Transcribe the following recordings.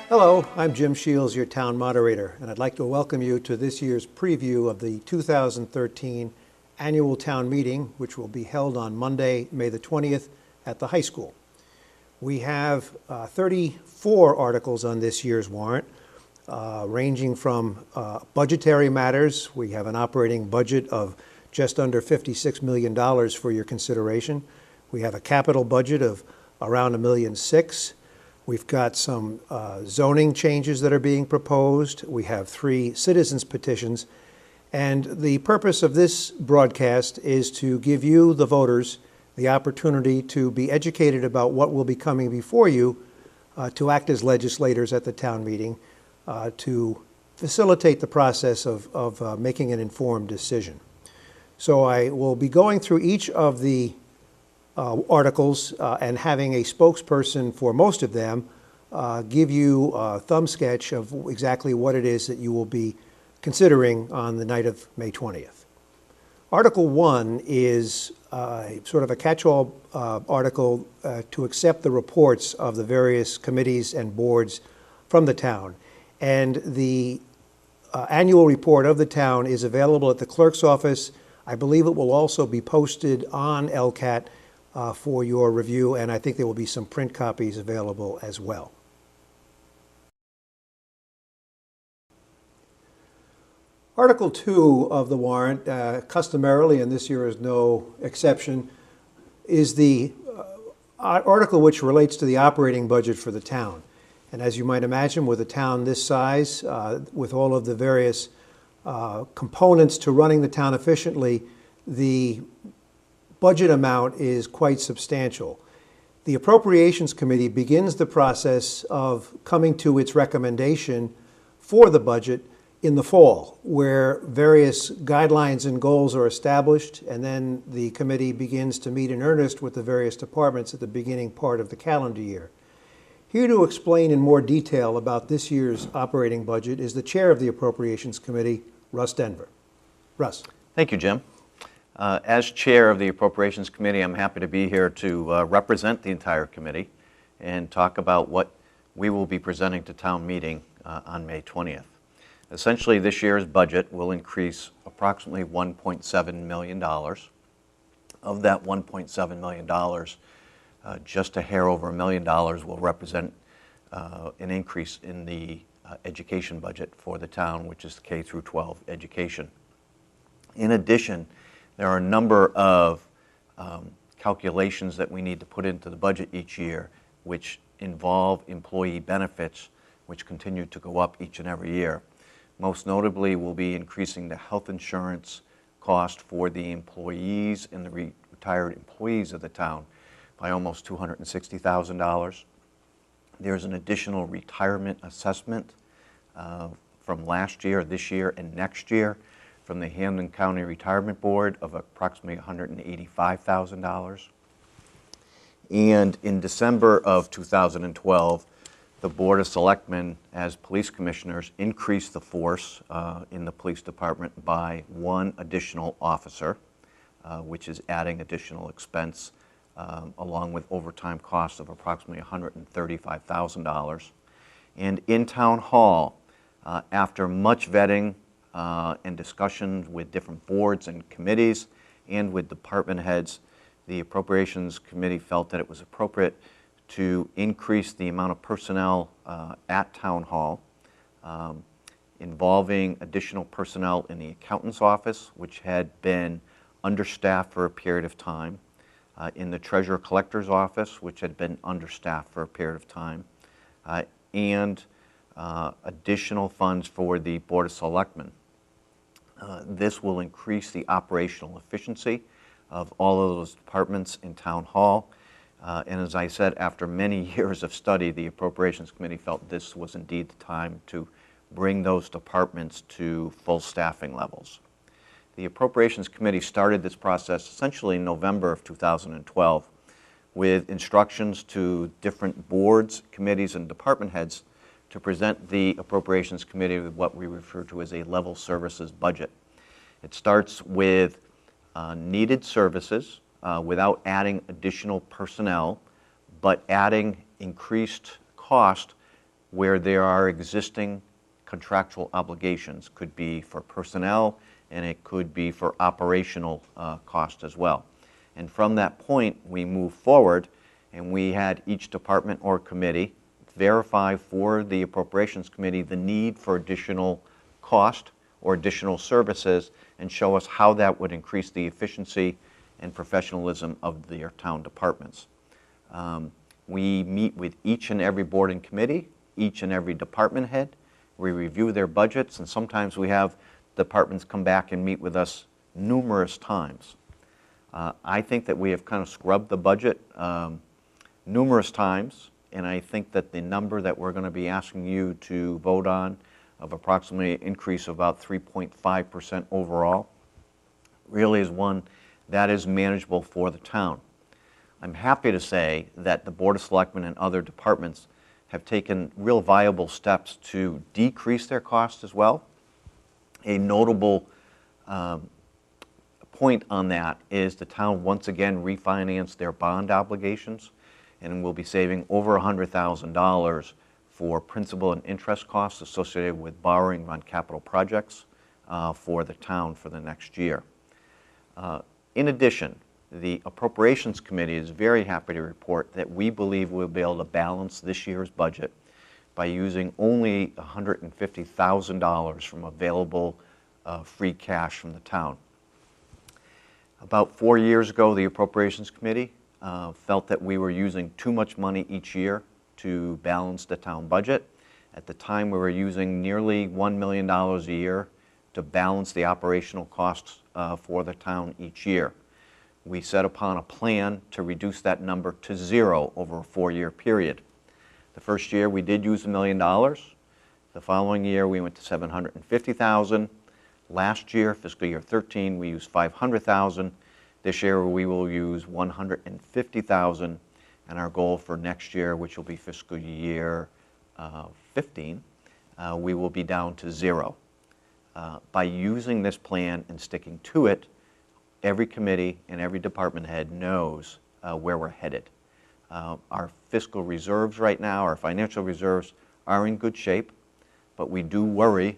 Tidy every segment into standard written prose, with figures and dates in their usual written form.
Hello, I'm Jim Shields, your town moderator, and I'd like to welcome you to this year's preview of the 2013 annual town meeting, which will be held on Monday, May the 20th at the high school. We have 34 articles on this year's warrant, ranging from budgetary matters. We have an operating budget of just under $56 million for your consideration. We have a capital budget of around $1.6 million. We've got some zoning changes that are being proposed. We have 3 citizens petitions. And the purpose of this broadcast is to give you, the voters, the opportunity to be educated about what will be coming before you to act as legislators at the town meeting to facilitate the process of making an informed decision. So I will be going through each of the articles and having a spokesperson for most of them give you a thumb sketch of exactly what it is that you will be considering on the night of May 20th. Article 1 is sort of a catch-all article to accept the reports of the various committees and boards from the town. And the annual report of the town is available at the clerk's office. I believe it will also be posted on LCAT for your review, and I think there will be some print copies available as well. Article 2 of the warrant, customarily, and this year is no exception, is the article which relates to the operating budget for the town. And as you might imagine, with a town this size, with all of the various components to running the town efficiently, the budget amount is quite substantial. The Appropriations Committee begins the process of coming to its recommendation for the budget in the fall, where various guidelines and goals are established, and then the committee begins to meet in earnest with the various departments at the beginning part of the calendar year. Here to explain in more detail about this year's operating budget is the chair of the Appropriations Committee, Russ Denver. Russ. Thank you, Jim. As chair of the Appropriations Committee, I'm happy to be here to represent the entire committee and talk about what we will be presenting to town meeting on May 20th. Essentially, this year's budget will increase approximately $1.7 million. Of that $1.7 million, just a hair over $1 million will represent an increase in the education budget for the town, which is K through 12 education. In addition, there are a number of calculations that we need to put into the budget each year, which involve employee benefits, which continue to go up each and every year. Most notably, we'll be increasing the health insurance cost for the employees and the retired employees of the town by almost $260,000. There's an additional retirement assessment from last year, this year, and next year from the Hampden County Retirement Board of approximately $185,000. And in December of 2012, the Board of Selectmen, as police commissioners, increased the force in the police department by 1 additional officer, which is adding additional expense along with overtime costs of approximately $135,000. And in Town Hall, after much vetting and discussion with different boards and committees and with department heads, the Appropriations Committee felt that it was appropriate to increase the amount of personnel at Town Hall, involving additional personnel in the accountant's office, which had been understaffed for a period of time, in the treasurer collector's office, which had been understaffed for a period of time, and additional funds for the Board of Selectmen. This will increase the operational efficiency of all of those departments in Town Hall. And as I said, after many years of study, the Appropriations Committee felt this was indeed the time to bring those departments to full staffing levels. The Appropriations Committee started this process essentially in November of 2012 with instructions to different boards, committees, and department heads to present the Appropriations Committee with what we refer to as a level services budget. It starts with needed services, without adding additional personnel, but adding increased cost where there are existing contractual obligations. Could be for personnel, and it could be for operational cost as well. And from that point, we move forward, and we had each department or committee verify for the Appropriations Committee the need for additional cost or additional services, and show us how that would increase the efficiency and professionalism of their town departments. We meet with each and every board and committee, each and every department head. We review their budgets, and sometimes we have departments come back and meet with us numerous times. I think that we have kind of scrubbed the budget numerous times, and I think that the number that we're going to be asking you to vote on of approximately an increase of about 3.5% overall really is one that is manageable for the town. I'm happy to say that the Board of Selectmen and other departments have taken real viable steps to decrease their costs as well. A notable point on that is the town once again refinanced their bond obligations, and will be saving over $100,000 for principal and interest costs associated with borrowing on capital projects for the town for the next year. In addition, the Appropriations Committee is very happy to report that we believe we'll be able to balance this year's budget by using only $150,000 from available free cash from the town. About 4 years ago, the Appropriations Committee felt that we were using too much money each year to balance the town budget. At the time, we were using nearly $1 million a year to balance the operational costs for the town each year. We set upon a plan to reduce that number to zero over a 4-year period. The first year we did use $1 million. The following year we went to $750,000. Last year, fiscal year 13, we used $500,000. This year we will use $150,000, and our goal for next year, which will be fiscal year 15, we will be down to zero. By using this plan and sticking to it, every committee and every department head knows where we're headed. Our fiscal reserves right now, our financial reserves, are in good shape, but we do worry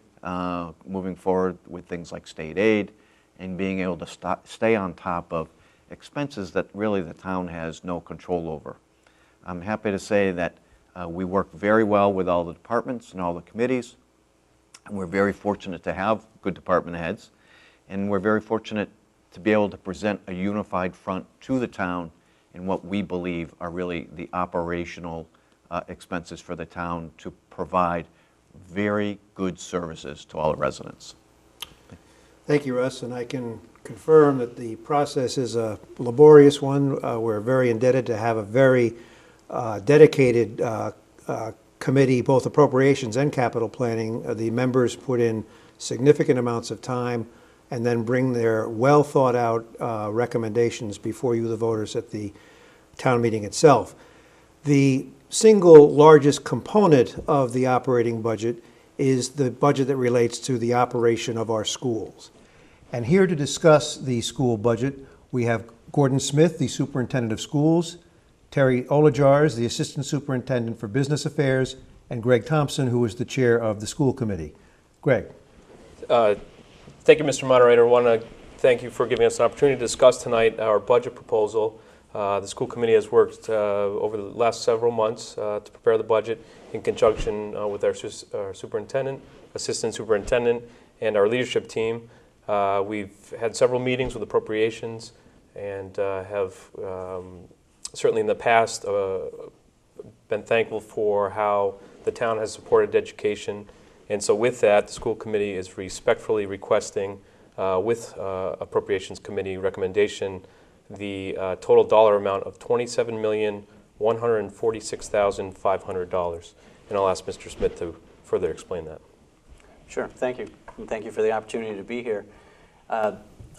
moving forward with things like state aid and being able to stay on top of expenses that really the town has no control over. I'm happy to say that we work very well with all the departments and all the committees, and we're very fortunate to have good department heads, and we're very fortunate to be able to present a unified front to the town in what we believe are really the operational expenses for the town to provide very good services to all the residents. Thank you, Russ, and I can confirm that the process is a laborious one. We're very indebted to have a very dedicated committee, both appropriations and capital planning. The members put in significant amounts of time and then bring their well thought out recommendations before you, the voters, at the town meeting itself. The single largest component of the operating budget is the budget that relates to the operation of our schools. And here to discuss the school budget, we have Gordon Smith, the Superintendent of Schools, Terry Olajars, the Assistant Superintendent for Business Affairs, and Greg Thompson, who is the Chair of the School Committee. Greg. Thank you, Mr. Moderator. I want to thank you for giving us an opportunity to discuss tonight our budget proposal. The school committee has worked over the last several months to prepare the budget in conjunction with our superintendent, assistant superintendent, and our leadership team. We've had several meetings with appropriations and have certainly in the past been thankful for how the town has supported education. And so with that, the school committee is respectfully requesting with appropriations committee recommendation the total dollar amount of $27,146,500. And I'll ask Mr. Smith to further explain that. Sure, thank you. And thank you for the opportunity to be here.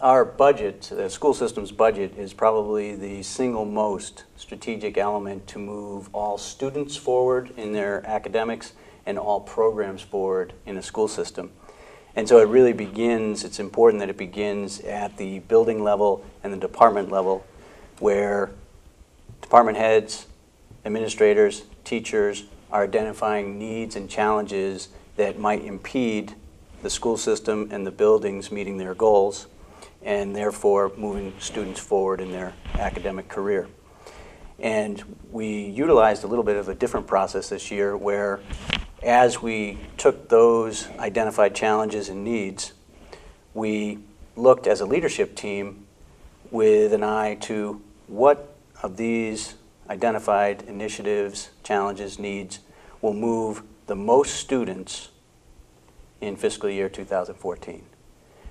Our budget, the school system's budget, is probably the single most strategic element to move all students forward in their academics and all programs forward in a school system. And so it really begins, it's important that it begins at the building level and the department level. where department heads, administrators, teachers are identifying needs and challenges that might impede the school system and the buildings meeting their goals, and therefore moving students forward in their academic career. And we utilized a little bit of a different process this year where, as we took those identified challenges and needs, we looked as a leadership team with an eye to what of these identified initiatives, challenges, needs will move the most students in fiscal year 2014.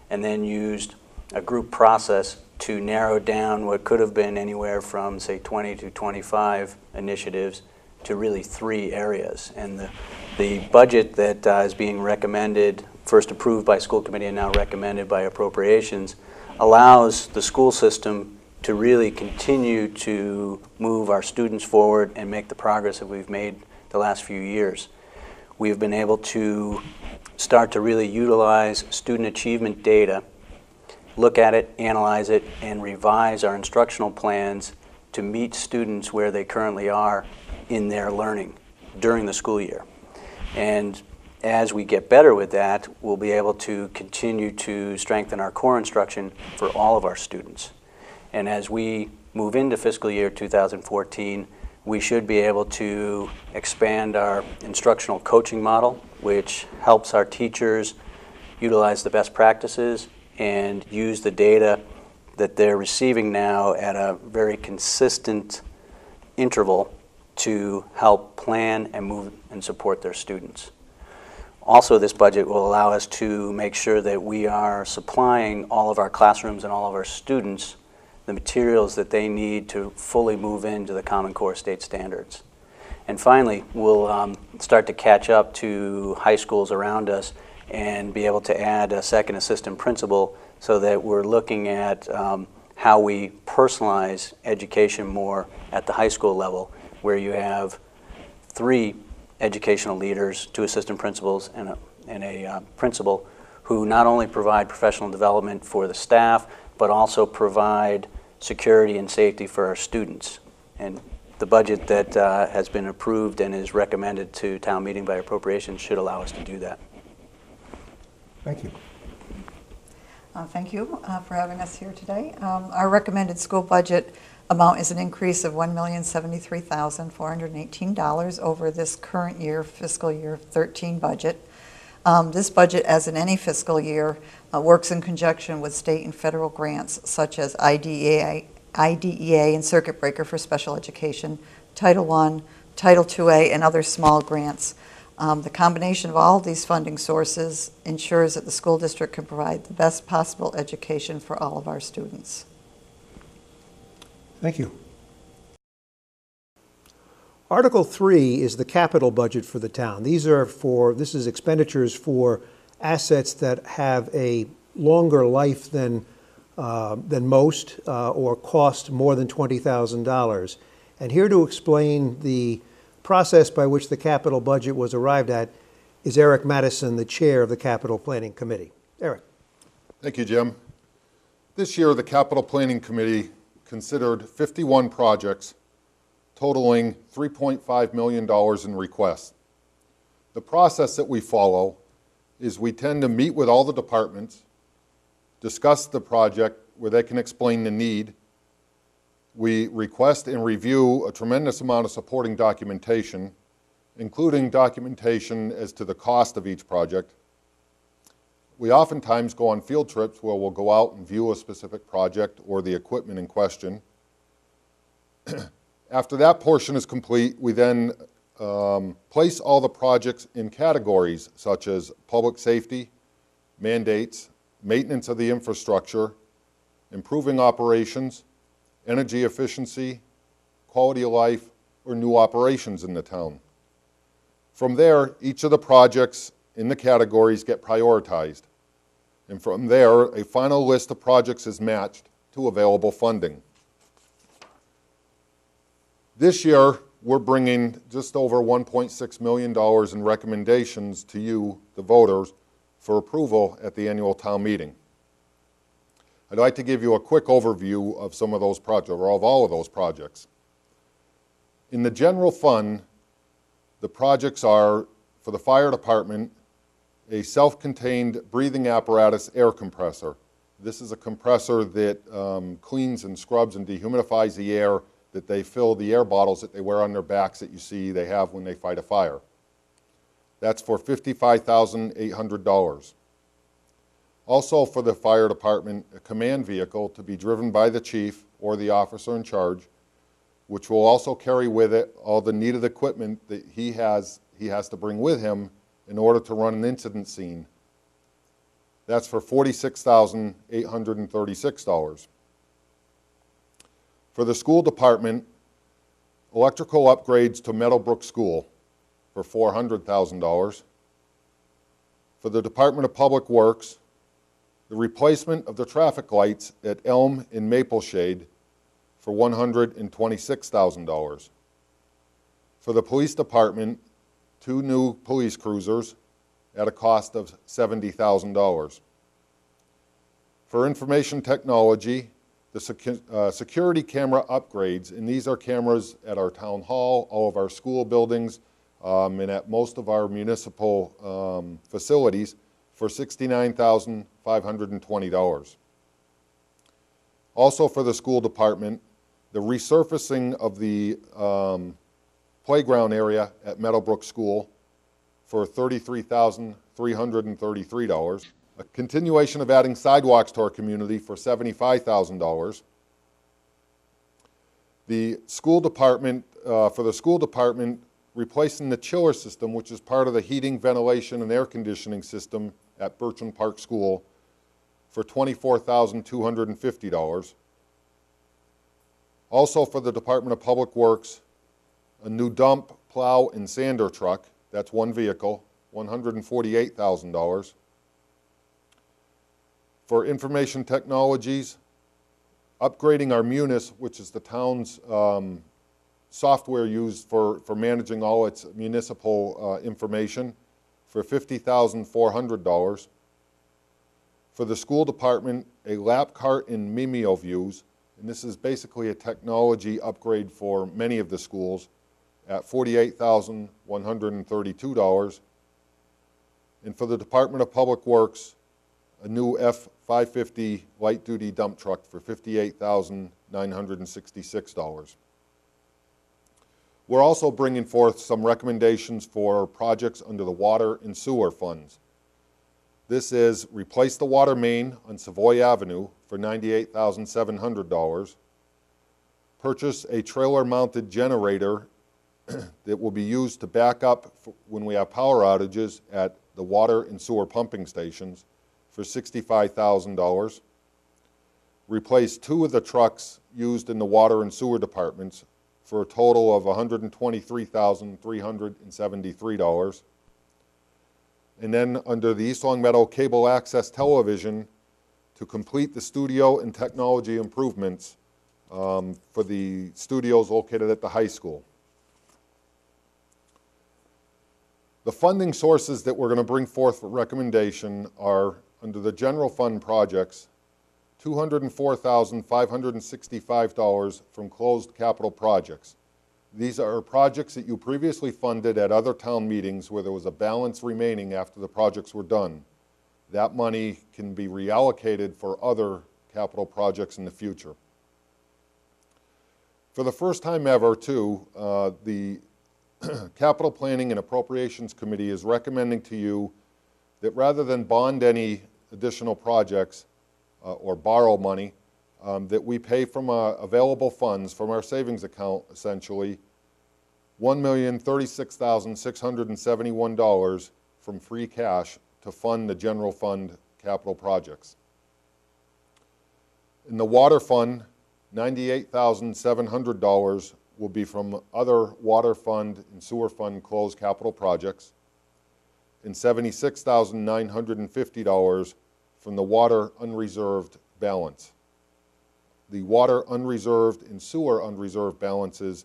And then used a group process to narrow down what could have been anywhere from, say, 20 to 25 initiatives to really 3 areas. And the budget that is being recommended, first approved by school committee and now recommended by appropriations, allows the school system to really continue to move our students forward and make the progress that we've made the last few years. We've been able to start to really utilize student achievement data, look at it, analyze it, and revise our instructional plans to meet students where they currently are in their learning during the school year. And as we get better with that, we'll be able to continue to strengthen our core instruction for all of our students. And as we move into fiscal year 2014, we should be able to expand our instructional coaching model, which helps our teachers utilize the best practices and use the data that they're receiving now at a very consistent interval to help plan and move and support their students. Also, this budget will allow us to make sure that we are supplying all of our classrooms and all of our students the materials that they need to fully move into the Common Core state standards. And finally, we'll start to catch up to high schools around us and be able to add a second assistant principal so that we're looking at how we personalize education more at the high school level, where you have 3 educational leaders, 2 assistant principals, and a principal who not only provide professional development for the staff, but also provide security and safety for our students. And the budget that has been approved and is recommended to town meeting by appropriations should allow us to do that. Thank you. Thank you for having us here today. Our recommended school budget amount is an increase of $1,073,418 over this current year, fiscal year 13 budget. This budget, as in any fiscal year, works in conjunction with state and federal grants such as IDEA and Circuit Breaker for special education, Title I, Title IIA, and other small grants. The combination of all of these funding sources ensures that the school district can provide the best possible education for all of our students. Thank you. Article 3 is the capital budget for the town. This is expenditures for assets that have a longer life than most or cost more than $20,000. And here to explain the process by which the capital budget was arrived at is Eric Madison, the chair of the Capital Planning Committee. Eric. Thank you, Jim. This year, the Capital Planning Committee considered 51 projects totaling $3.5 million in requests. The process that we follow is we tend to meet with all the departments, discuss the project where they can explain the need. We request and review a tremendous amount of supporting documentation, including documentation as to the cost of each project. We oftentimes go on field trips where we'll go out and view a specific project or the equipment in question. After that portion is complete, we then place all the projects in categories such as public safety, mandates, maintenance of the infrastructure, improving operations, energy efficiency, quality of life, or new operations in the town. From there, each of the projects in the categories get prioritized. And from there, a final list of projects is matched to available funding. This year, we're bringing just over $1.6 million in recommendations to you, the voters, for approval at the annual town meeting. I'd like to give you a quick overview of some of those projects, or of all of those projects. In the general fund, the projects are, for the fire department, a self-contained breathing apparatus air compressor. This is a compressor that cleans and scrubs and dehumidifies the air that they fill the air bottles that they wear on their backs that you see they have when they fight a fire. That's for $55,800. Also for the fire department, a command vehicle to be driven by the chief or the officer in charge, which will also carry with it all the needed equipment that he has to bring with him in order to run an incident scene. That's for $46,836. For the school department, electrical upgrades to Meadowbrook School for $400,000. For the Department of Public Works, the replacement of the traffic lights at Elm and Mapleshade for $126,000. For the police department, 2 new police cruisers at a cost of $70,000. For information technology, the security camera upgrades, and these are cameras at our town hall, all of our school buildings, and at most of our municipal facilities for $69,520. Also for the school department, the resurfacing of the playground area at Meadowbrook School for $33,333. A continuation of adding sidewalks to our community for $75,000. The school department, for the school department, replacing the chiller system, which is part of the heating, ventilation, and air conditioning system at Bertrand Park School for $24,250. Also for the Department of Public Works, a new dump, plow, and sander truck. That's 1 vehicle, $148,000. For information technologies, upgrading our Munis, which is the town's software used for managing all its municipal information, for $50,400. For the school department, a lap cart and MimioViews, and this is basically a technology upgrade for many of the schools, at $48,132. And for the Department of Public Works, a new F550 light-duty dump truck for $58,966. We're also bringing forth some recommendations for projects under the water and sewer funds. This is replace the water main on Savoy Avenue for $98,700, purchase a trailer-mounted generator that will be used to back up when we have power outages at the water and sewer pumping stations for $65,000, replace 2 of the trucks used in the water and sewer departments for a total of $123,373. And then under the East Long Meadow Cable Access Television, to complete the studio and technology improvements for the studios located at the high school. The funding sources that we're going to bring forth for recommendation are, under the general fund projects, $204,565 from closed capital projects. These are projects that you previously funded at other town meetings where there was a balance remaining after the projects were done. That money can be reallocated for other capital projects in the future. For the first time ever, too, the Capital Planning and Appropriations Committee is recommending to you that rather than bond any additional projects or borrow money, that we pay from available funds from our savings account, essentially, $1,036,671 from free cash to fund the general fund capital projects. In the water fund, $98,700 will be from other water fund and sewer fund closed capital projects, and $76,950 from the water unreserved balance. The water unreserved and sewer unreserved balances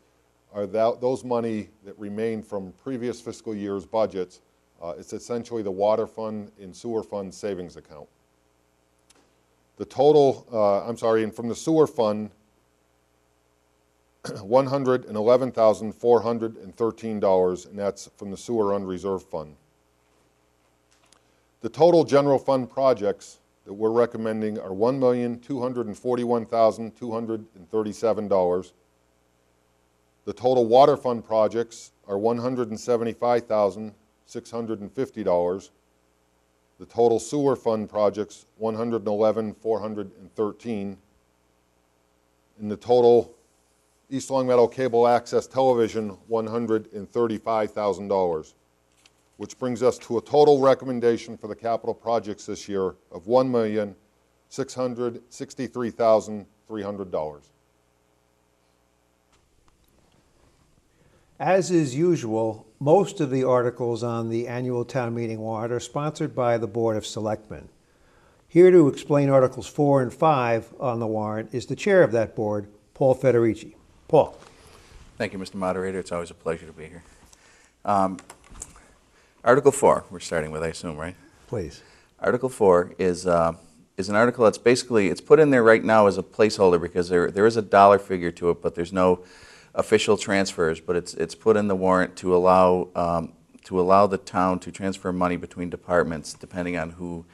are those money that remain from previous fiscal year's budgets. It's essentially the water fund and sewer fund savings account. The total, and from the sewer fund, $111,413, and that's from the sewer unreserved fund. The total general fund projects that we're recommending are $1,241,237. The total water fund projects are $175,650. The total sewer fund projects, $111,413. And the total East Longmeadow Cable Access Television, $135,000, which brings us to a total recommendation for the capital projects this year of $1,663,300. As is usual, most of the articles on the annual town meeting warrant are sponsored by the Board of Selectmen. Here to explain Articles 4 and 5 on the warrant is the chair of that board, Paul Federici. Paul. Thank you, Mr. Moderator. It's always a pleasure to be here. Article 4, we're starting with, I assume, right? Please. Article 4 is an article that's basically, it's put in there right now as a placeholder because there is a dollar figure to it, but there's no official transfers. But it's put in the warrant to allow the town to transfer money between departments depending on who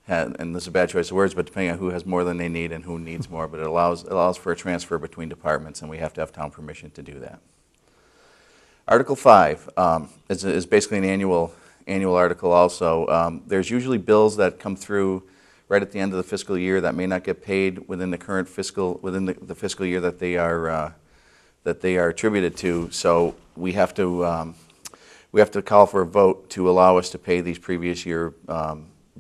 and this is a bad choice of words, but depending on who has more than they need and who needs more. But it allows for a transfer between departments, and we have to have town permission to do that. Article 5 is basically an annual article also. There's usually bills that come through right at the end of the fiscal year that may not get paid within the current fiscal year that they are attributed to. So we have to call for a vote to allow us to pay these previous year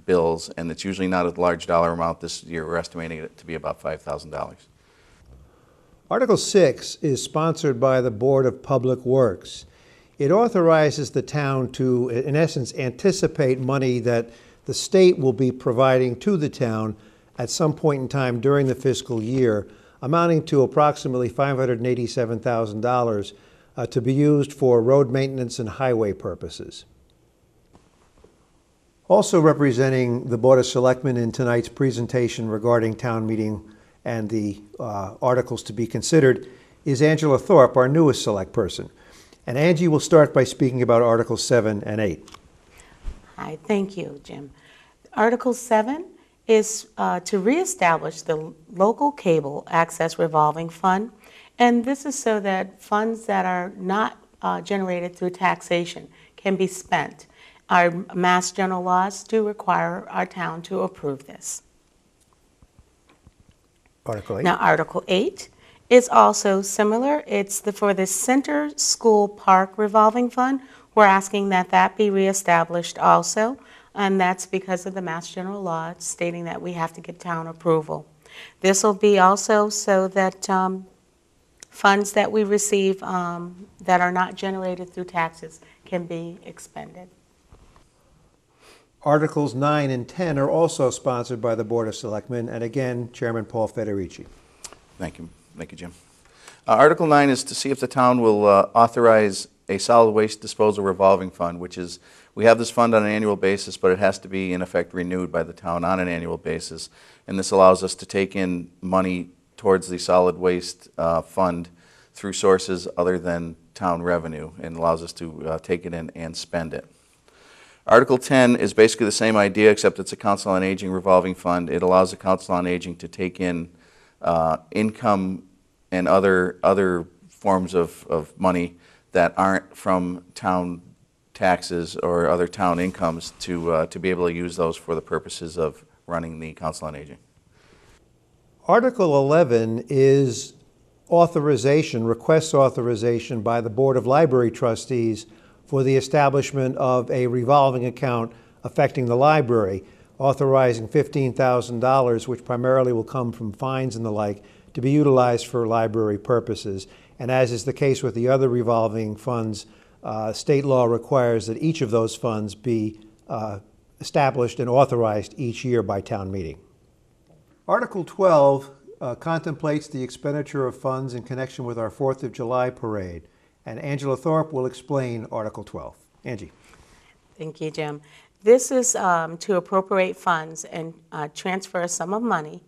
bills, and it's usually not a large dollar amount. This year we're estimating it to be about $5,000. Article 6 is sponsored by the Board of Public Works. It authorizes the town to, in essence, anticipate money that the state will be providing to the town at some point in time during the fiscal year, amounting to approximately $587,000 to be used for road maintenance and highway purposes. Also representing the Board of Selectmen in tonight's presentation regarding town meeting and the articles to be considered is Angela Thorpe, our newest select person. And Angie will start by speaking about Articles 7 and 8. Hi, thank you, Jim. Article 7 is to reestablish the local cable access revolving fund. And this is so that funds that are not generated through taxation can be spent. Our Mass General laws do require our town to approve this. Article 8. Now, Article 8 is also similar. It's for the Center School Park Revolving Fund. We're asking that be reestablished also, and that's because of the Mass General law stating that we have to get town approval. This will be also so that funds that we receive that are not generated through taxes can be expended. Articles 9 and 10 are also sponsored by the Board of Selectmen, and again, Chairman Paul Federici. Thank you, Jim. Article 9 is to see if the town will authorize a solid waste disposal revolving fund, which is, we have this fund on an annual basis, but it has to be in effect renewed by the town on an annual basis. And this allows us to take in money towards the solid waste fund through sources other than town revenue, and allows us to take it in and spend it. Article 10 is basically the same idea, except it's a Council on Aging revolving fund. It allows the Council on Aging to take in income and other forms of money that aren't from town taxes or other town incomes to be able to use those for the purposes of running the Council on Aging. Article 11 is requests authorization by the Board of Library Trustees for the establishment of a revolving account affecting the library, authorizing $15,000, which primarily will come from fines and the like, to be utilized for library purposes. And as is the case with the other revolving funds, state law requires that each of those funds be established and authorized each year by town meeting. Article 12 contemplates the expenditure of funds in connection with our 4th of July parade. And Angela Thorpe will explain Article 12. Angie. Thank you, Jim. This is to appropriate funds and transfer a sum of money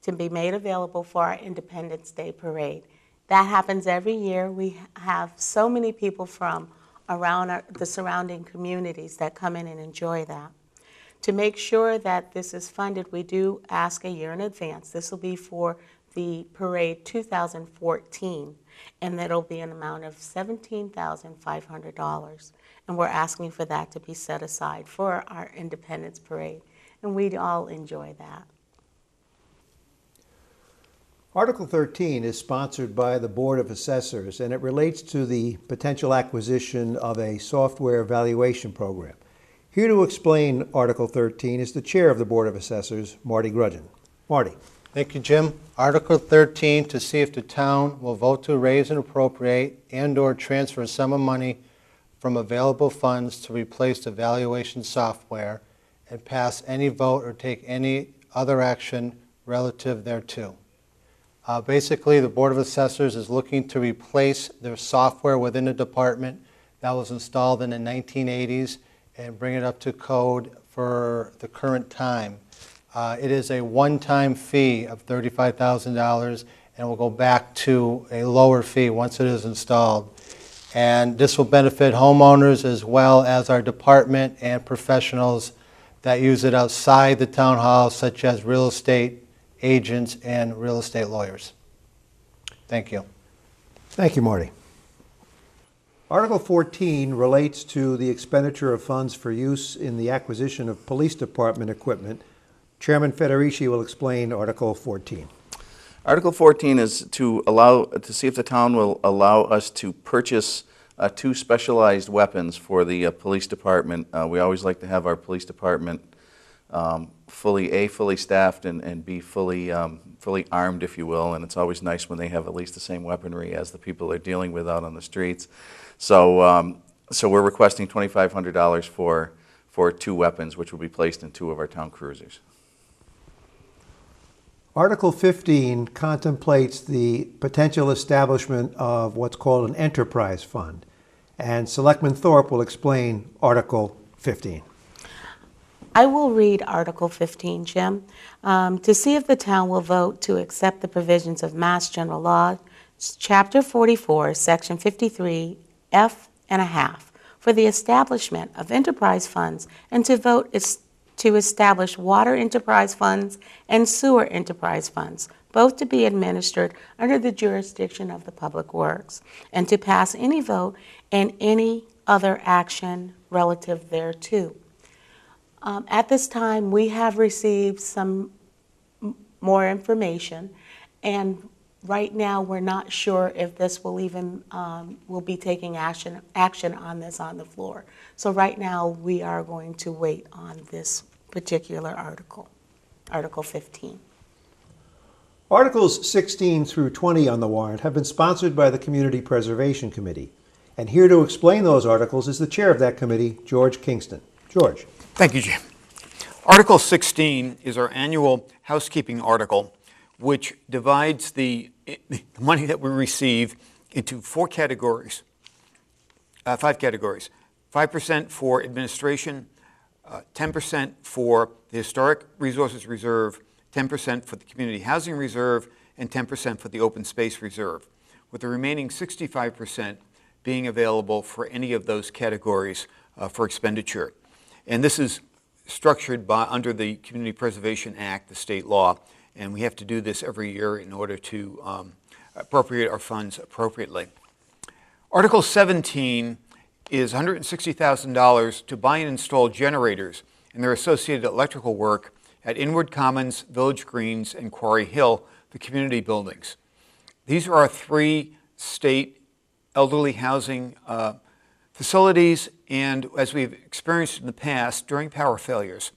to be made available for our Independence Day Parade. That happens every year. We have so many people from around the surrounding communities that come in and enjoy that. To make sure that this is funded, we do ask a year in advance. This will be for the Parade 2014, and that'll be an amount of $17,500. And we're asking for that to be set aside for our Independence Parade, and we'd all enjoy that. Article 13 is sponsored by the Board of Assessors, and it relates to the potential acquisition of a software evaluation program. Here to explain Article 13 is the Chair of the Board of Assessors, Marty Grudgeon. Marty. Thank you, Jim. Article 13, to see if the town will vote to raise and appropriate and/or transfer a sum of money from available funds to replace the valuation software and pass any vote or take any other action relative thereto. Basically, the Board of Assessors is looking to replace their software within the department that was installed in the 1980s and bring it up to code for the current time. It is a one-time fee of $35,000 and will go back to a lower fee once it is installed. And this will benefit homeowners as well as our department and professionals that use it outside the town hall, such as real estate agents and real estate lawyers. Thank you. Thank you, Marty. Article 14 relates to the expenditure of funds for use in the acquisition of police department equipment. Chairman Federici will explain Article 14. Article 14 is to see if the town will allow us to purchase 2 specialized weapons for the police department. We always like to have our police department fully staffed and be fully armed, if you will, and it's always nice when they have at least the same weaponry as the people they're dealing with out on the streets. So we're requesting $2,500 for 2 weapons, which will be placed in 2 of our town cruisers. Article 15 contemplates the potential establishment of what's called an enterprise fund, and Selectman Thorpe will explain Article 15. I will read Article 15, Jim, to see if the town will vote to accept the provisions of Mass General Law, Chapter 44, Section 53, F and a half, for the establishment of enterprise funds, and to vote to establish water enterprise funds and sewer enterprise funds, both to be administered under the jurisdiction of the Public Works, and to pass any vote and any other action relative thereto. At this time, we have received some more information, and right now we're not sure if this will even will be taking action on this on the floor. So right now we are going to wait on this particular article, Article 15. Articles 16 through 20 on the warrant have been sponsored by the Community Preservation Committee. And here to explain those articles is the chair of that committee, George Kingston. George. Thank you, Jim. Article 16 is our annual housekeeping article, which divides the money that we receive into 5 categories. 5% for administration, 10% for the Historic Resources Reserve, 10% for the Community Housing Reserve, and 10% for the Open Space Reserve, with the remaining 65% being available for any of those categories for expenditure. And this is structured under the Community Preservation Act, the state law, and we have to do this every year in order to appropriate our funds appropriately. Article 17 is $160,000 to buy and install generators and their associated electrical work at Inwood Commons, Village Greens, and Quarry Hill, the community buildings. These are our 3 state elderly housing facilities, and as we've experienced in the past, during power failures,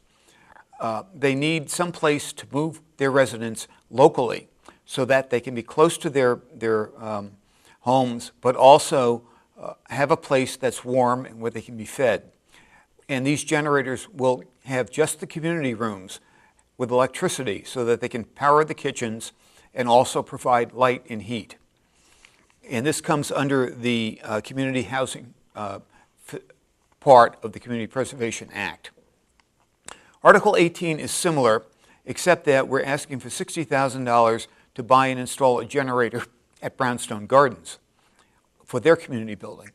they need some place to move their residents locally so that they can be close to their homes, but also have a place that's warm and where they can be fed. And these generators will have just the community rooms with electricity so that they can power the kitchens and also provide light and heat. And this comes under the community housing part of the Community Preservation Act. Article 18 is similar, except that we're asking for $60,000 to buy and install a generator at Brownstone Gardens for their community building.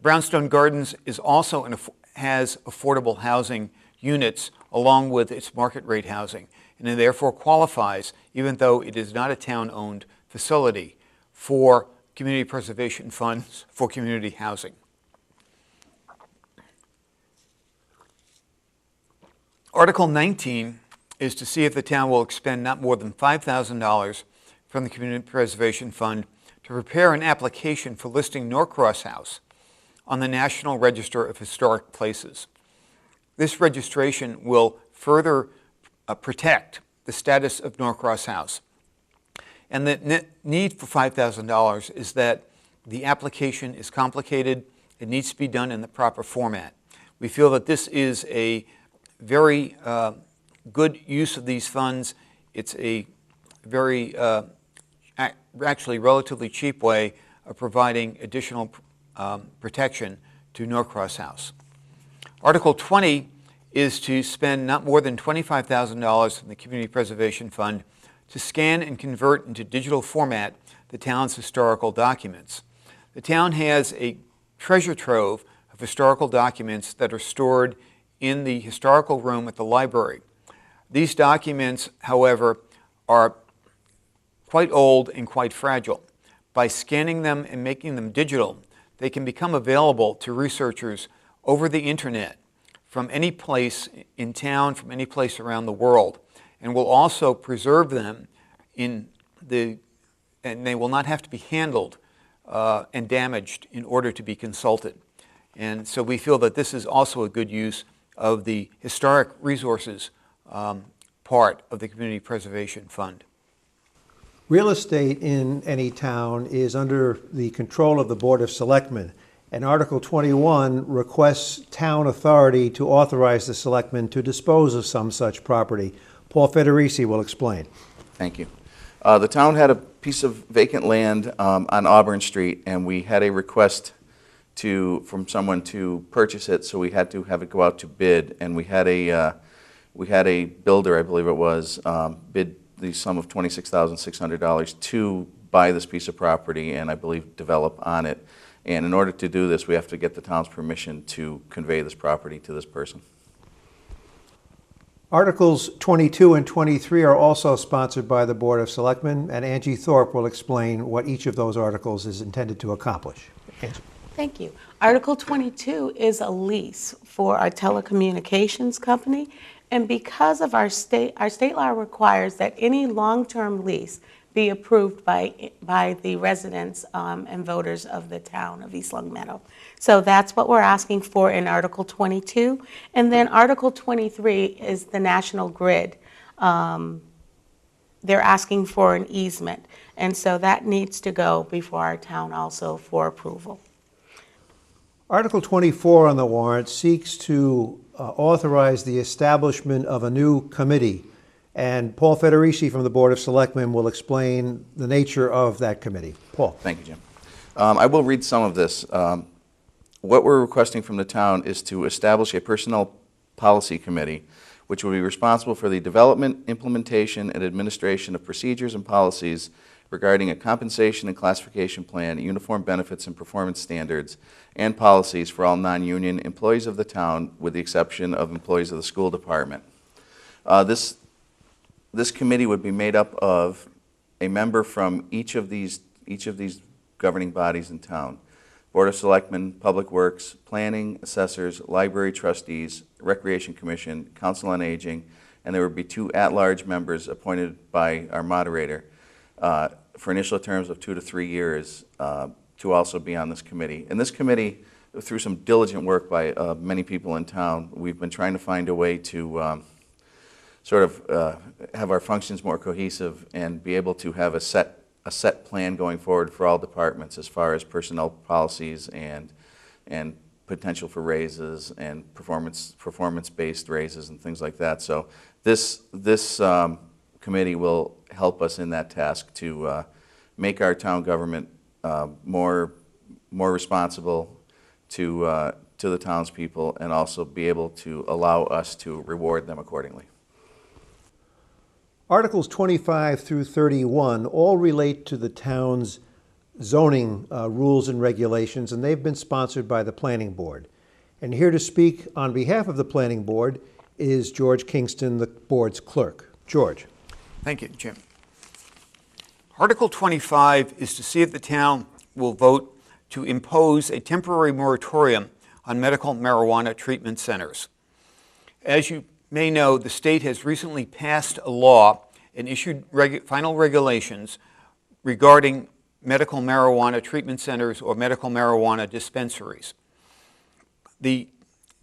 Brownstone Gardens is also has affordable housing units along with its market rate housing, and it therefore qualifies, even though it is not a town-owned facility, for community preservation funds for community housing. Article 19 is to see if the town will expend not more than $5,000 from the Community Preservation Fund to prepare an application for listing Norcross House on the National Register of Historic Places. This registration will further protect the status of Norcross House. And the need for $5,000 is that the application is complicated. It needs to be done in the proper format. We feel that this is a very good use of these funds. It's a very, actually relatively cheap way of providing additional protection to Norcross House. Article 20 is to spend not more than $25,000 from the Community Preservation Fund to scan and convert into digital format the town's historical documents. The town has a treasure trove of historical documents that are stored in the historical room at the library. These documents, however, are quite old and quite fragile. By scanning them and making them digital, they can become available to researchers over the internet from any place in town, from any place around the world, and will also preserve them and they will not have to be handled and damaged in order to be consulted. And so we feel that this is also a good use of the historic resources part of the Community Preservation Fund. Real estate in any town is under the control of the Board of Selectmen, and Article 21 requests town authority to authorize the selectmen to dispose of some such property. Paul Federici will explain. Thank you. The town had a piece of vacant land on Auburn Street, and we had a request from someone to purchase it, so we had to have it go out to bid, and we had a builder, I believe it was, bid the sum of $26,600 to buy this piece of property and I believe develop on it. And in order to do this, we have to get the town's permission to convey this property to this person. Articles 22 and 23 are also sponsored by the Board of Selectmen, and Angie Thorpe will explain what each of those articles is intended to accomplish. Angie. Thank you. Article 22 is a lease for our telecommunications company, and because of our state law requires that any long-term lease be approved by the residents and voters of the town of East Longmeadow. So that's what we're asking for in Article 22. And then Article 23 is the National Grid. They're asking for an easement, and so that needs to go before our town also for approval. Article 24 on the warrant seeks to authorize the establishment of a new committee, and Paul Federici from the Board of Selectmen will explain the nature of that committee. Paul. Thank you, Jim. I will read some of this. What we're requesting from the town is to establish a personnel policy committee which will be responsible for the development, implementation, and administration of procedures and policies regarding a compensation and classification plan, uniform benefits and performance standards, and policies for all non-union employees of the town, with the exception of employees of the school department. This committee would be made up of a member from each of these governing bodies in town: Board of Selectmen, Public Works, Planning, Assessors, Library Trustees, Recreation Commission, Council on Aging, and there would be 2 at-large members appointed by our moderator for initial terms of 2 to 3 years to also be on this committee. And this committee, through some diligent work by many people in town, we've been trying to find a way to sort of have our functions more cohesive and be able to have a set plan going forward for all departments as far as personnel policies and potential for raises and performance-based raises and things like that. So this committee will help us in that task to make our town government more responsible, to to the townspeople and also be able to allow us to reward them accordingly. Articles 25 through 31 all relate to the town's zoning rules and regulations, and they've been sponsored by the Planning Board. And here to speak on behalf of the Planning Board is George Kingston, the board's clerk. George. Thank you, Jim. Article 25 is to see if the town will vote to impose a temporary moratorium on medical marijuana treatment centers. As you may know, the state has recently passed a law and issued final regulations regarding medical marijuana treatment centers or medical marijuana dispensaries. The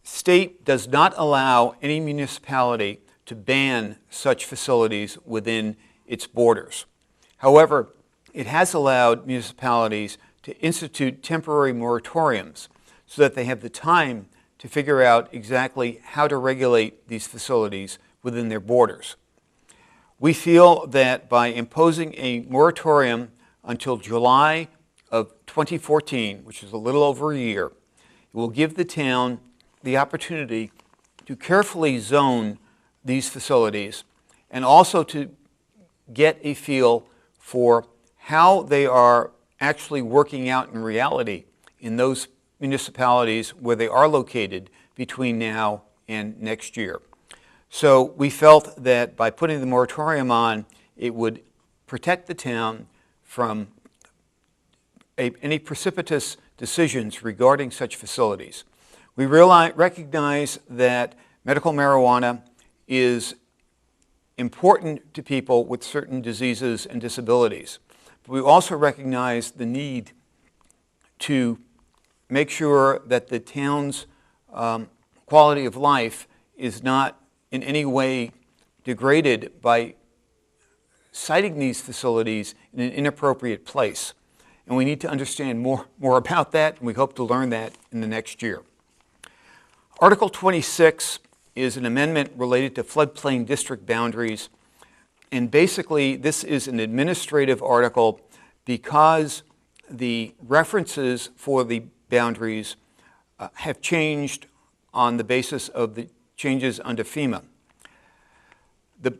state does not allow any municipality to ban such facilities within its borders. However, it has allowed municipalities to institute temporary moratoriums so that they have the time to figure out exactly how to regulate these facilities within their borders. We feel that by imposing a moratorium until July of 2014, which is a little over a year, it will give the town the opportunity to carefully zone these facilities and also to get a feel for how they are actually working out in reality in those municipalities where they are located between now and next year. So we felt that by putting the moratorium on, it would protect the town from any precipitous decisions regarding such facilities. We recognize that medical marijuana is important to people with certain diseases and disabilities. But we also recognize the need to make sure that the town's quality of life is not in any way degraded by citing these facilities in an inappropriate place. And we need to understand more about that, and we hope to learn that in the next year. Article 26 is an amendment related to floodplain district boundaries. And basically, this is an administrative article because the references for the boundaries have changed on the basis of the changes under FEMA. The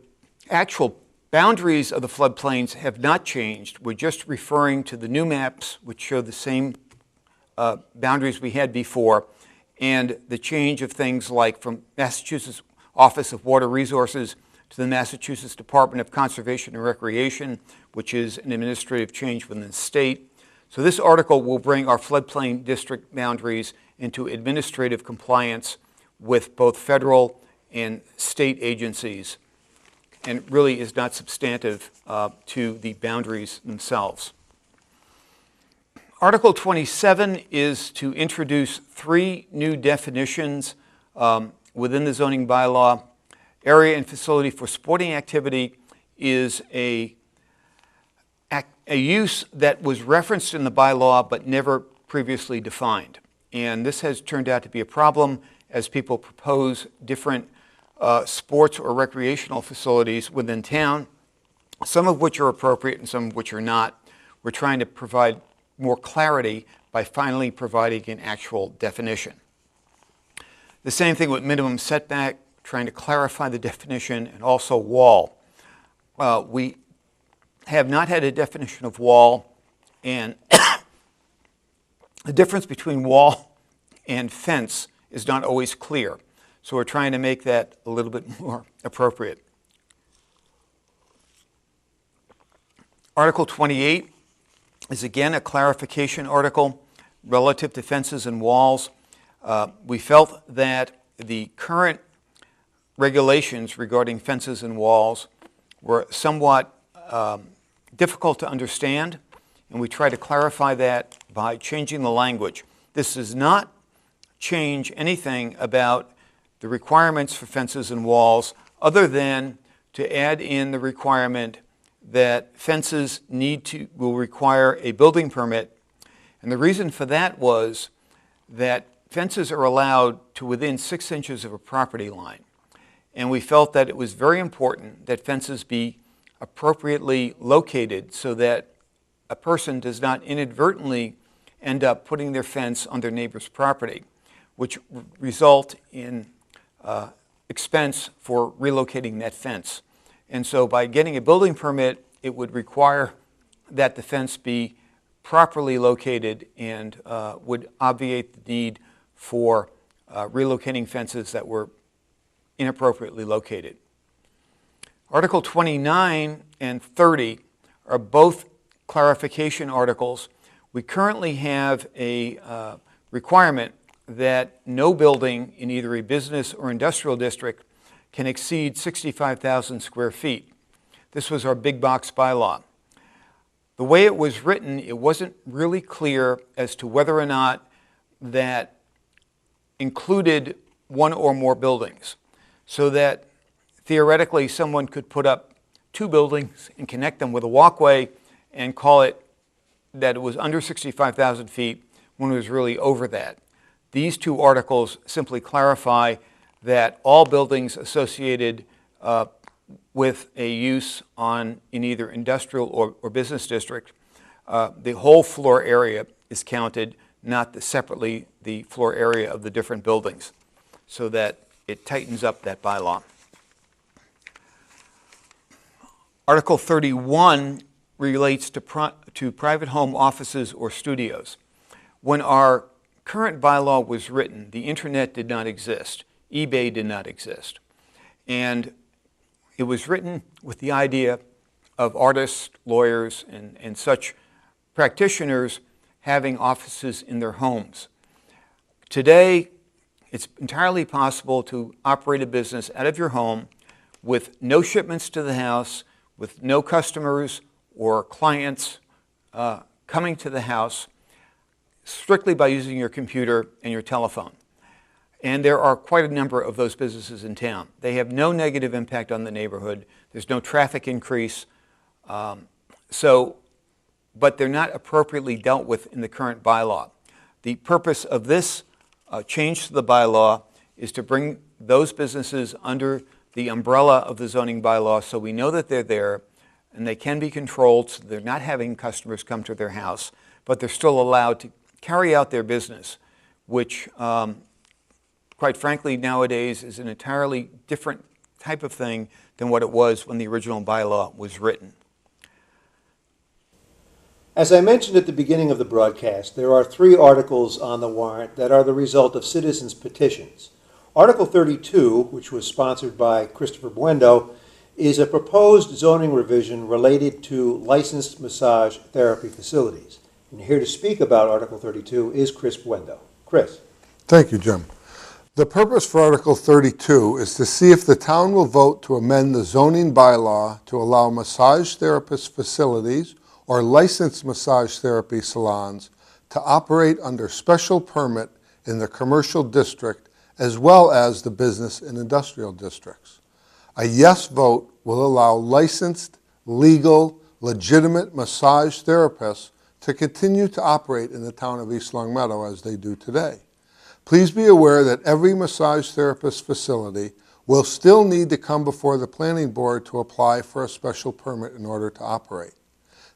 actual boundaries of the floodplains have not changed. We're just referring to the new maps, which show the same boundaries we had before, and the change of things like from Massachusetts Office of Water Resources to the Massachusetts Department of Conservation and Recreation, which is an administrative change within the state. So this article will bring our floodplain district boundaries into administrative compliance with both federal and state agencies, and really is not substantive to the boundaries themselves. Article 27 is to introduce 3 new definitions within the zoning bylaw. Area and facility for sporting activity is a use that was referenced in the bylaw but never previously defined. And this has turned out to be a problem as people propose different sports or recreational facilities within town, some of which are appropriate and some of which are not. We're trying to provide more clarity by finally providing an actual definition. The same thing with minimum setback, trying to clarify the definition, and also wall. We have not had a definition of wall, and the difference between wall and fence is not always clear. So we're trying to make that a little bit more appropriate. Article 28 is again a clarification article relative to fences and walls. We felt that the current regulations regarding fences and walls were somewhat difficult to understand, and we try to clarify that by changing the language. This does not change anything about the requirements for fences and walls other than to add in the requirement that fences will require a building permit. And the reason for that was that fences are allowed to within 6 inches of a property line. And we felt that it was very important that fences be appropriately located so that a person does not inadvertently end up putting their fence on their neighbor's property. which result in expense for relocating that fence. And so by getting a building permit, it would require that the fence be properly located and would obviate the need for relocating fences that were inappropriately located. Article 29 and 30 are both clarification articles. We currently have a requirement that no building in either a business or industrial district can exceed 65,000 square feet. This was our big box bylaw. The way it was written, it wasn't really clear as to whether or not that included one or more buildings, so that theoretically someone could put up 2 buildings and connect them with a walkway and call it that it was under 65,000 feet when it was really over that. These 2 articles simply clarify that all buildings associated with a use in either industrial or business district, the whole floor area is counted, not separately the floor area of the different buildings, so that it tightens up that bylaw. Article 31 relates to private home offices or studios. When our current bylaw was written, the internet did not exist. eBay did not exist. And it was written with the idea of artists, lawyers, and such practitioners having offices in their homes. Today, it's entirely possible to operate a business out of your home with no shipments to the house, with no customers or clients coming to the house, strictly by using your computer and your telephone. And there are quite a number of those businesses in town. They have no negative impact on the neighborhood. There's no traffic increase. But they're not appropriately dealt with in the current bylaw. The purpose of this change to the bylaw is to bring those businesses under the umbrella of the zoning bylaw, so we know that they're there and they can be controlled, so they're not having customers come to their house, but they're still allowed to carry out their business, which quite frankly nowadays is an entirely different type of thing than what it was when the original bylaw was written. As I mentioned at the beginning of the broadcast, there are 3 articles on the warrant that are the result of citizens' petitions. Article 32, which was sponsored by Christopher Buendo, is a proposed zoning revision related to licensed massage therapy facilities. And here to speak about Article 32 is Chris Buendo. Chris. Thank you, Jim. The purpose for Article 32 is to see if the town will vote to amend the zoning bylaw to allow massage therapist facilities or licensed massage therapy salons to operate under special permit in the commercial district as well as the business and industrial districts. A yes vote will allow licensed, legal, legitimate massage therapists to continue to operate in the town of East Long Meadow as they do today. Please be aware that every massage therapist facility will still need to come before the planning board to apply for a special permit in order to operate.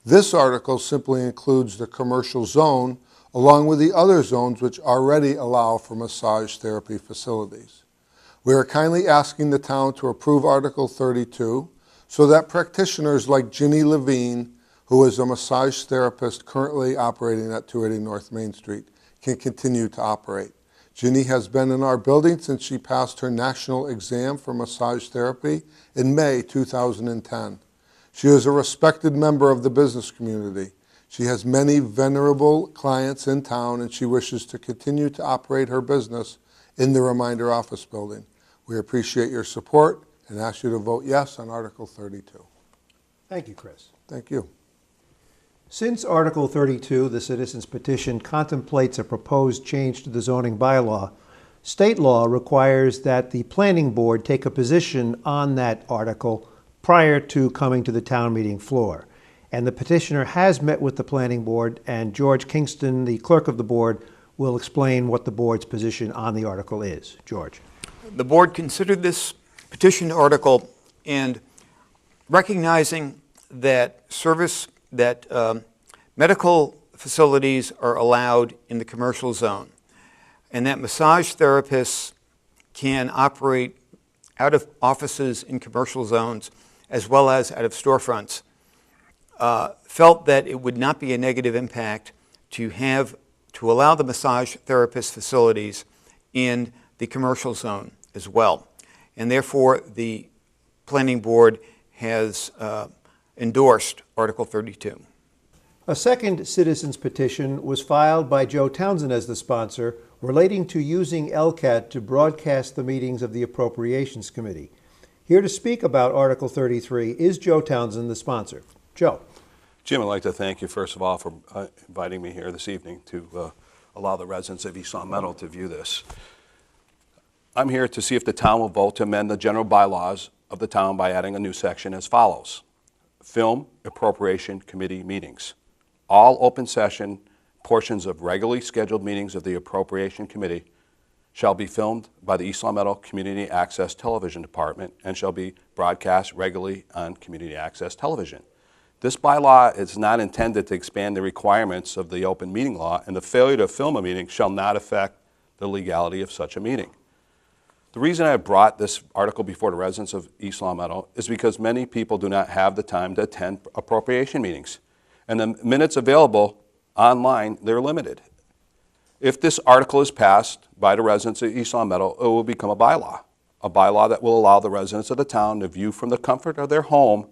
This article simply includes the commercial zone along with the other zones which already allow for massage therapy facilities. We are kindly asking the town to approve Article 32 so that practitioners like Ginny Levine, who is a massage therapist currently operating at 280 North Main Street, can continue to operate. Ginny has been in our building since she passed her national exam for massage therapy in May 2010. She is a respected member of the business community. She has many venerable clients in town, and she wishes to continue to operate her business in the Reminder Office Building. We appreciate your support and ask you to vote yes on Article 32. Thank you, Chris. Thank you. Since Article 32, the citizens' petition, contemplates a proposed change to the zoning bylaw, state law requires that the planning board take a position on that article prior to coming to the town meeting floor. And the petitioner has met with the planning board, and George Kingston, the clerk of the board, will explain what the board's position on the article is. George. The board considered this petition article, and recognizing that medical facilities are allowed in the commercial zone, and that massage therapists can operate out of offices in commercial zones as well as out of storefronts, felt that it would not be a negative impact to allow the massage therapist facilities in the commercial zone as well. And therefore, the Planning Board has endorsed Article 32. A second citizens petition was filed by Joe Townsend as the sponsor, relating to using LCAT to broadcast the meetings of the Appropriations Committee. Here to speak about Article 33 is Joe Townsend, the sponsor. Joe. Jim, I'd like to thank you, first of all, for inviting me here this evening to allow the residents of East Long Meadow to view this. I'm here to see if the town will vote to amend the general bylaws of the town by adding a new section as follows. Film Appropriation Committee meetings. All open session portions of regularly scheduled meetings of the Appropriation Committee shall be filmed by the East Long Meadow Community Access Television Department and shall be broadcast regularly on Community Access Television. This bylaw is not intended to expand the requirements of the open meeting law, and the failure to film a meeting shall not affect the legality of such a meeting. The reason I brought this article before the residents of East Long Meadow is because many people do not have the time to attend appropriation meetings, and the minutes available online, they're limited. If this article is passed by the residents of East Long Meadow, it will become a bylaw that will allow the residents of the town to view from the comfort of their home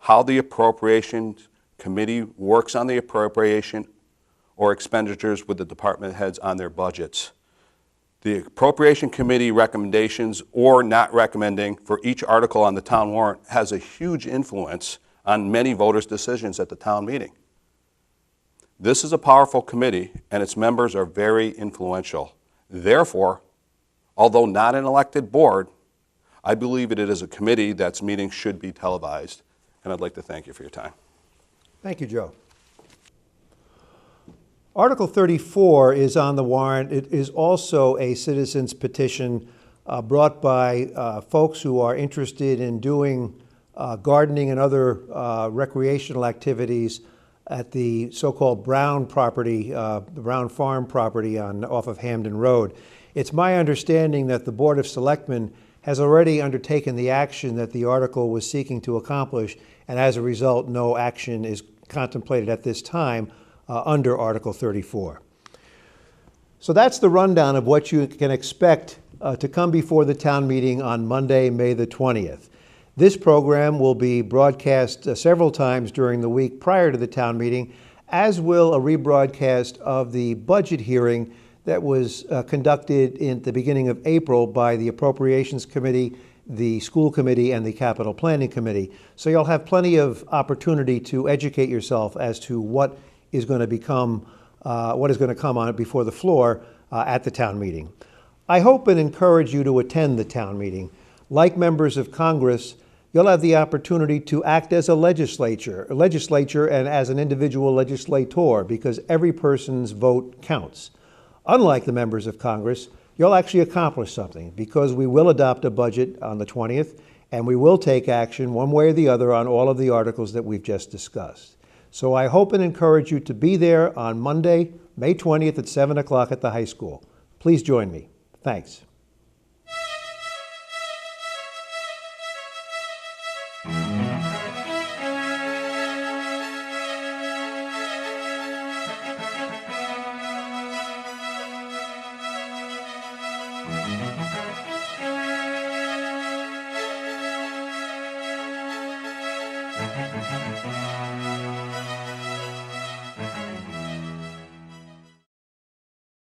how the Appropriations Committee works on the appropriation or expenditures with the department heads on their budgets. The Appropriation Committee recommendations or not recommending for each article on the town warrant has a huge influence on many voters' decisions at the town meeting. This is a powerful committee, and its members are very influential. Therefore, although not an elected board, I believe it is a committee that's meetings should be televised, and I'd like to thank you for your time. Thank you, Joe. Article 34 is on the warrant. It is also a citizens petition brought by folks who are interested in doing gardening and other recreational activities at the so-called Brown property, the Brown Farm property off of Hamden Road. It's my understanding that the Board of Selectmen has already undertaken the action that the article was seeking to accomplish, and as a result, no action is contemplated at this time under Article 34. So that's the rundown of what you can expect to come before the town meeting on Monday, May the 20th. This program will be broadcast several times during the week prior to the town meeting, as will a rebroadcast of the budget hearing that was conducted in the beginning of April by the Appropriations Committee, the School Committee, and the Capital Planning Committee. So you'll have plenty of opportunity to educate yourself as to what is going to come on before the floor at the town meeting. I hope and encourage you to attend the town meeting. Like members of Congress, you'll have the opportunity to act as a legislature and as an individual legislator, because every person's vote counts. Unlike the members of Congress, you'll actually accomplish something, because we will adopt a budget on the 20th, and we will take action one way or the other on all of the articles that we've just discussed. So I hope and encourage you to be there on Monday, May 20th at 7 o'clock at the high school. Please join me. Thanks.